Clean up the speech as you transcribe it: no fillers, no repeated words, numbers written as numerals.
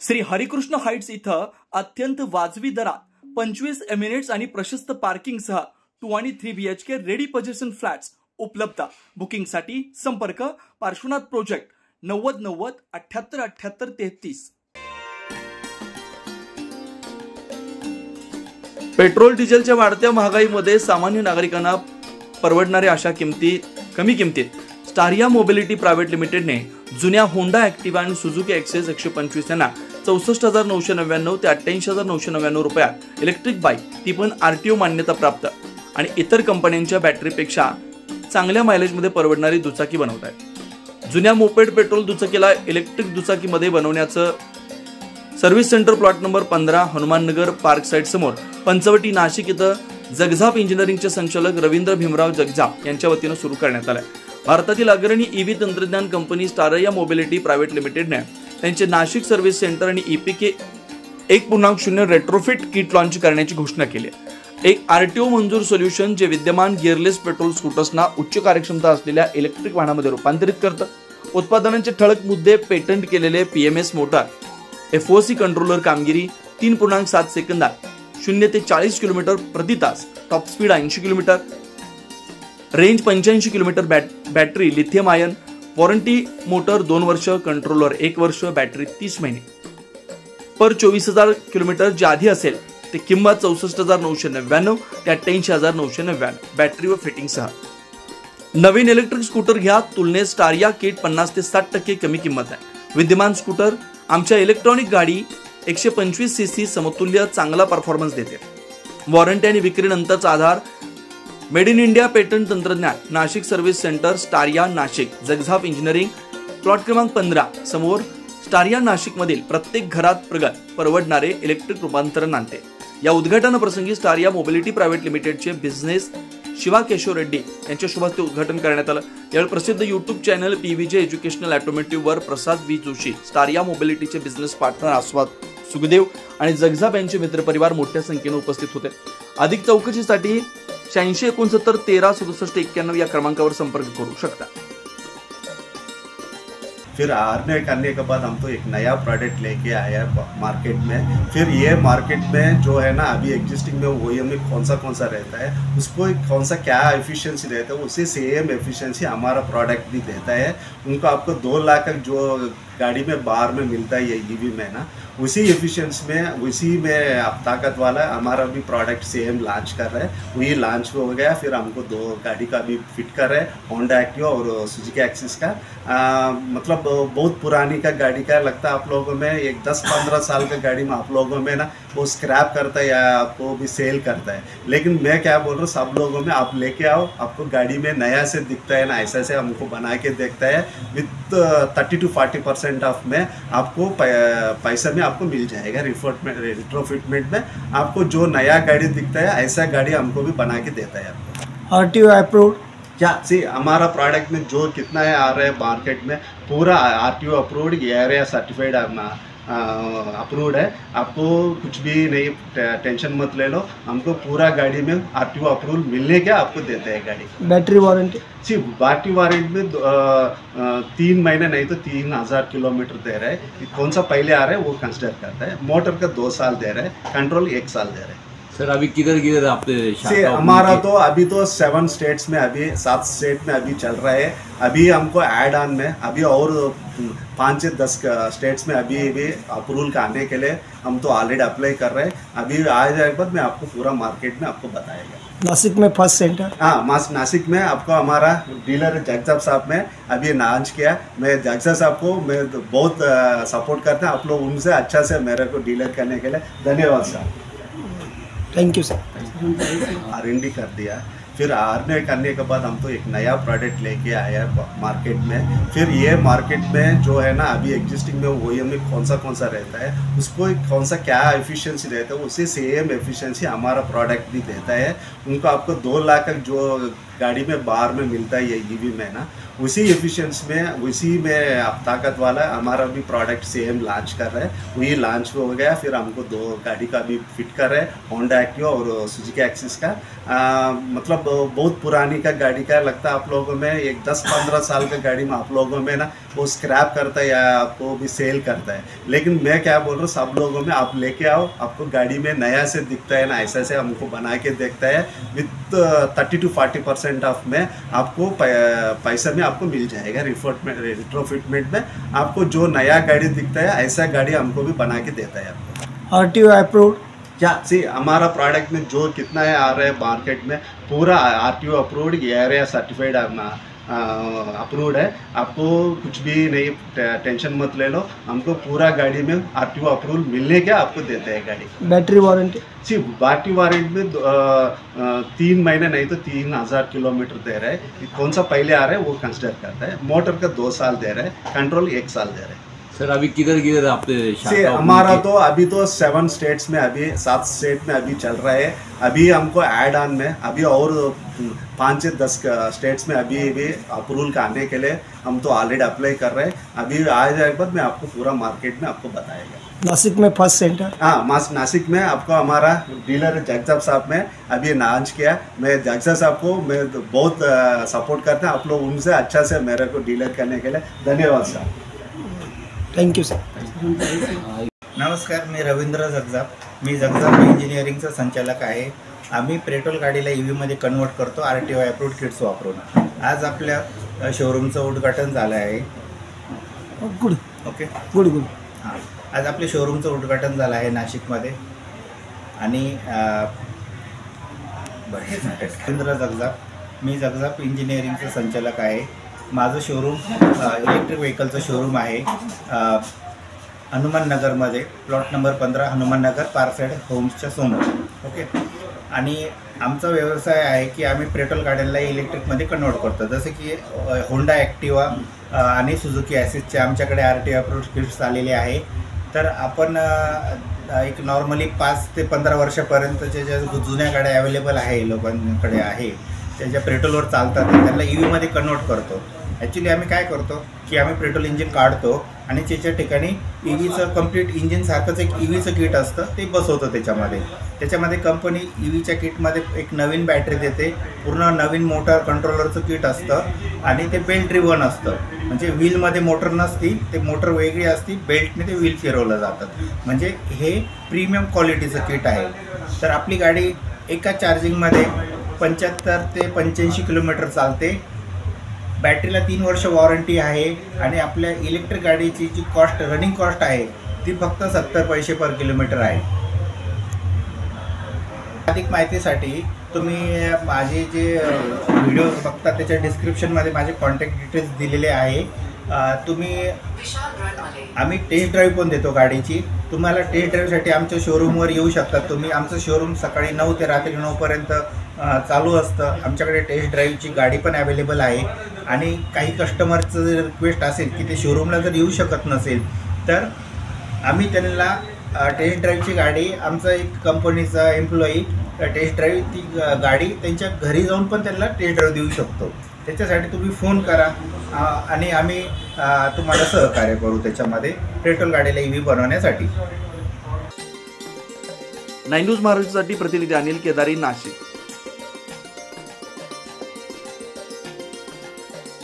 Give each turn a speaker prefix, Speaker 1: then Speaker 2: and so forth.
Speaker 1: Shri Harikrishna Heights इथं अत्यंत वाजवी दरात 25 एमिनेट्स आणि प्रशस्त पार्किंगसह 2 आणि 3 BHK रेडी पोझिशन फ्लॅट्स उपलब्ध। बुकिंगसाठी संपर्क पार्श्वनाथ प्रोजेक्ट 9090 78 78 33। पेट्रोल डिझेलच्या वाढत्या महागाईमध्ये सामान्य नागरिकांना परवडणाऱ्या अशा कमी किमतीत स्टारिया मोबिलिटी प्रायव्हेट लिमिटेडने जुन्या होंडा ऍक्टिवा आणि सुझुकी एक्सेस 125 यांना 64,999 ते 88,999 रुपयात इलेक्ट्रिक बाईक, ती पण RTO मान्यता प्राप्त आणि इतर कंपन्यांच्या बॅटरीपेक्षा चांगल्या मायलेजमध्ये परवडणारी दुचाकी बनवत आहे। जुन्या मोपेड पेट्रोल दुचाकीला इलेक्ट्रिक दुचाकीमध्ये बनवण्याचं service centre plot number 15 Hanumannagar park side समोर पंचवटी नाशिक इथं जगझाप इंजिनिअरिंगचे संचालक रवींद्र भीमराव जगझाप यांच्या वतीने सुरू करण्यात आले। भारतातील अग्रणी EV तंत्रज्ञान कंपनी स्टारिया मोबिलिटी प्रायव्हेट लिमिटेडने त्यांचे नाशिक सर्व्हिस सेंटर आणि EPK 1.0 रेट्रोफिट किट लॉन्च करण्याची घोषणा केली आहे। एक RTO मंजूर सोल्युशन जे विद्यमान गिअरलेस पेट्रोल स्कूटर्सना उच्च कार्यक्षमता असलेल्या इलेक्ट्रिक वाहनामध्ये रूपांतरित करतं। उत्पादनांचे ठळक मुद्दे: पेटंट केलेले PMS मोटार, FOC कंट्रोलर कामगिरी, 3.7 सेकंदात 0 ते 40 किलोमीटर प्रति तास, top speed 80 kilometre, range 85 kilometre, battery lithium ion, warranty motor 2 वर्ष, कंट्रोलर 1 वर्ष, बॅटरी 30 महिने, पर 24,000 किलोमीटर जे आधी असेल ते किंमत 64,999 ते 88,999 बॅटरी व फिटिंगसह। नवीन इलेक्ट्रिक स्कूटर घ्या, तुलनेत स्टारिया किट 50 ते 60% कमी किंमत आहे। विद्यमान स्कूटर आमच्या इलेक्ट्रॉनिक गाडी 125 cc समतुल्य चांगला परफॉर्मन्स देते। वॉरंटी आणि विक्रीनंतरचा आधार मेड इन इंडिया पेटंट तंत्रज्ञान, नाशिक सर्व्हिस सेंटर स्टारिया नाशिक, जगझाप इंजिनिअरिंग प्लॉट क्रमांक 15 समोर स्टारिया नाशिक मधील प्रत्येक घरात परवडणारे इलेक्ट्रिक रूपांतरण आणते। या उद्घाटन प्रसंगी स्टारिया मोबिलिटी प्रायव्हेट लिमिटेडचे बिझनेस शिवा केशव रेड्डी यांच्या शुभ हस्ते उद्घाटन करण्यात आलं। यावेळी प्रसिद्ध YouTube channel PVJ educational automotive वर प्रसाद V जोशी, स्टारिया मोबिलिटीचे बिझनेस पार्टनर आस्वाद सुखदेव आणि जगझाप यांचे मित्रपरिवार मोठ्या संख्येने उपस्थित होते। अधिक चौकशीसाठी 86 69 13 67 91 या क्रमांकावर संपर्क करू शकता।
Speaker 2: फिर आने करने के बाद हम तो एक नया प्रोडक्ट लेके आया मार्केट में। फिर ये मार्केट में जो है ना अभी एग्जिस्टिंग में OEM में कौन सा रहता है, उसको कौन सा क्या एफिशिएंसी देता है, उसी सेम एफिशिएंसी हमारा प्रोडक्ट भी देता है। उनको आपको 2 लाख जो गाड़ी में बाहर में मिलता है ये EV में ना, उसी एफिशिएंसी में उसी में आप ताकत वाला हमारा भी प्रोडक्ट सेम लॉन्च कर रहा है। वही लॉन्च हो गया, फिर हमको 2 गाड़ी का भी फिट कर रहे हैं, होंडा एक्टिवा और सुजुकी एक्सिस का। मतलब बहुत पुरानी का गाड़ी का लगता है आप लोगों में, एक 10-15 साल का गाड़ी में आप लोगों में ना वो स्क्रैप करता है या आपको भी सेल करता है। लेकिन मैं क्या बोल रहा हूँ, सब लोगों में आप लेके आओ, आपको गाड़ी में नया से दिखता है ना, ऐसा से हमको बना के देखता है। विथ 30 to 40% ऑफ में आपको पैसा में आपको मिल जाएगा। रिट्रोफिटमेंट में आपको जो नया गाड़ी दिखता है ऐसा गाड़ी हमको भी बना के देता है। आपको
Speaker 3: RTO अप्रूव्ड
Speaker 2: क्या सी हमारा प्रोडक्ट में जो कितना है आ रहा है मार्केट में पूरा RTO approved, area certified approved है। आपको कुछ भी नहीं टेंशन मत ले लो, हमको पूरा गाड़ी में RTO अप्रूवल मिलने के आपको देते हैं गाड़ी।
Speaker 3: बैटरी वारंटी
Speaker 2: सी बैटरी वारंटी में 3 महीने नहीं तो 3,000 किलोमीटर दे रहा है। कौन सा पहले आ रहा है वो कंसिडर करता है। मोटर का 2 साल दे रहा है, कंट्रोल 1 साल दे रहा है।
Speaker 4: सर अभी किधर आपने
Speaker 2: हमारा तो अभी तो 7 स्टेट्स में, अभी 7 स्टेट में अभी चल रहा है। अभी हमको ऐड ऑन में अभी और 5 से 10 स्टेट्स में अभी अप्रूवल का आने के लिए हम तो ऑलरेडी अप्लाई कर रहे हैं। अभी आ जाए बाद मैं आपको पूरा मार्केट में आपको बताएगा।
Speaker 3: नासिक में फर्स्ट सेंटर,
Speaker 2: हाँ नासिक में आपको हमारा डीलर जगझाप साहब में अभी लॉन्च किया। मैं जगझाप साहब को मैं बहुत सपोर्ट करता हूँ। आप लोग उनसे अच्छा से मेरे को डीलर करने के लिए धन्यवाद sir.
Speaker 3: Thank you sir.
Speaker 2: R&D कर दिया। फिर R&D करने के बाद हम तो एक नया प्रोडक्ट लेके आया मार्केट में। फिर ये मार्केट में जो है ना अभी एग्जिस्टिंग में OEM में कौन सा रहता है, उसको कौन सा क्या एफिशिएंसी देता है, उसी सेम एफिशिएंसी हमारा प्रोडक्ट भी देता है। उनको आपको 2 लाख जो गाड़ी में बाहर में मिलता है ये EV में ना, उसी एफिशिएंसी में उसी में आप ताकत वाला हमारा भी प्रोडक्ट सेम लॉन्च कर रहा है। वही लॉन्च हो गया, फिर हमको 2 गाड़ी का भी फिट कर रहे हैं, होंडा एक्टिवा और सुजुकी एक्सिस का। मतलब बहुत पुरानी का गाड़ी का लगता है आप लोगों में, एक 10-15 साल का गाड़ी में आप लोगों में ना वो स्क्रैप करता है या आपको भी सेल करता है। लेकिन मैं क्या बोल रहा हूँ, सब लोगों में आप लेके आओ, आपको गाड़ी में नया से दिखता है ना, ऐसा से हमको बना के देखता है विथ 30 to 40% ऑफ में आपको पैसा में आपको मिल जाएगा। रिट्रोफिटमेंट में आपको जो नया गाड़ी दिखता है ऐसा गाड़ी हमको भी बना के देता है आपको।
Speaker 3: RTO approved.
Speaker 2: क्या सी हमारा प्रोडक्ट में जो कितना है आ रहा है मार्केट में, पूरा RTO approved, area certified approved है। आपको कुछ भी नहीं टेंशन मत ले लो, हमको पूरा गाड़ी में RTO अप्रूवल मिलने के आपको देते हैं गाड़ी।
Speaker 3: Battery warranty.
Speaker 2: सी बैटरी वारंटी में 3 महीने नहीं तो 3000 किलोमीटर दे रहा है। कौन सा पहले आ रहा है वो कंसिडर करता है। मोटर का 2 साल दे रहा है, कंट्रोल 1 साल दे रहा है।
Speaker 4: सर अभी किधर आपने
Speaker 2: से हमारा तो अभी तो 7 स्टेट्स में, अभी 7 स्टेट में अभी चल रहा है। अभी हमको ऐड ऑन में अभी और 5 से 10 स्टेट्स में अभी अप्रूवल का आने के लिए हम तो ऑलरेडी अप्लाई कर रहे हैं। अभी आ जाए बाद मैं आपको पूरा मार्केट में आपको बताएगा।
Speaker 3: नासिक में फर्स्ट सेंटर।
Speaker 2: हाँ, नासिक में आपको हमारा डीलर जगजाप साहब में अभी लॉन्च किया। मैं जगजाप साहब को मैं तो बहुत सपोर्ट करते हैं। आप लोग उनसे अच्छा से मेरे को डीलर करने के लिए धन्यवाद सर।
Speaker 3: Thank you sir.
Speaker 5: नमस्कार, मी रवींद्र जगजाप. मी जगजाप इंजिनिअरिंगचा संचालक आहे. आम्ही पेट्रोल गाडीला EVमध्ये कन्वर्ट करतो RTO अप्रूव्ड किट्स वापरून. आज आपल्या शोरूमचं उद्घाटन झालं आहे.
Speaker 3: गुड.
Speaker 5: Okay,
Speaker 3: good.
Speaker 5: हां, आज आपल्या शोरूमचं उद्घाटन झालं आहे नाशिकमध्ये. आणि रवींद्र जगजाप, मी जगजाप इंजिनिअरिंगचं संचालक आहे. माझं शोरूम इलेक्ट्रिक व्हेकलचं शोरूम आहे हनुमान नगरमध्ये, प्लॉट नंबर 15 हनुमान नगर, पारसाईड होम्सच्या समोर. ओके. आणि आमचा व्यवसाय आहे की आम्ही पेट्रोल गाड्यांना इलेक्ट्रिकमध्ये कन्वर्ट करतो. जसे की होंडा ॲक्टिवा आणि सुझुकी ॲसिसचे आमच्याकडे RTO अप्रूव्ड किट्स आलेले आहे. तर आपण एक नॉर्मली 5 ते 15 वर्षापर्यंतच्या ज्या जुन्या गाड्या अवेलेबल आहे लोकांकडे आहे, त्या ज्या पेट्रोलवर चालतात त्यांना EVमध्ये कन्वर्ट करतो. ॲक्च्युली आम्ही काय करतो की आम्ही पेट्रोल इंजिन काढतो आणि त्याच्या ठिकाणी EVचं कम्प्लीट इंजिनसारखंच एक EVचं किट असतं ते बसवतो त्याच्यामध्ये कंपनी EVच्या किटमध्ये एक नवीन बॅटरी देते, पूर्ण नवीन मोटर कंट्रोलरचं किट असतं आणि ते बेल्ट ड्रिव्हन असतं. म्हणजे व्हीलमध्ये मोटर नसती, ते मोटर वेगळी असती, बेल्टने ते व्हील फिरवलं जातं. म्हणजे हे प्रीमियम क्वालिटीचं किट आहे. तर आपली गाडी एका चार्जिंगमध्ये 75 ते 85 किलोमीटर चालते. बॅटरीला 3 वर्ष वॉरंटी आहे आणि आपल्या इलेक्ट्रिक गाडीची जी कॉस्ट, रनिंग कॉस्ट आहे ती फक्त 70 पैसे पर किलोमीटर आहे. अधिक माहितीसाठी तुम्ही माझे जे व्हिडिओ बघता त्याच्या डिस्क्रिप्शनमध्ये माझे कॉन्टॅक्ट डिटेल्स दिलेले आहे. आम्ही टेस्ट ड्राईव्ह पण देतो गाडीची. तुम्हाला टेस्ट ड्राईव्हसाठी आमच्या शोरूमवर येऊ शकता तुम्ही. आमचं शोरूम सकाळी 9 ते रात्री 9पर्यंत चालू असतं. आमच्याकडे टेस्ट ड्राईव्हची गाडी पण अवेलेबल आहे. आणि काही कस्टमरचं जर रिक्वेस्ट असेल की ते शोरूमला जर येऊ शकत नसेल तर आम्ही त्यांना टेस्ट ड्राईव्हची गाडी, आमचा एक कंपनीचा एम्प्लॉई टेस्ट ड्राईव्ह ती गाडी त्यांच्या घरी जाऊन पण त्यांना टेस्ट ड्राईव्ह देऊ शकतो. त्याच्यासाठी तुम्ही फोन करा आणि आम्ही तुम्हाला सहकार्य करू त्याच्यामध्ये पेट्रोल गाडीला EV बनवण्यासाठी.
Speaker 1: 9 न्यूज महाराष्ट्रासाठी प्रतिनिधी अनिल केदारी, नाशिक.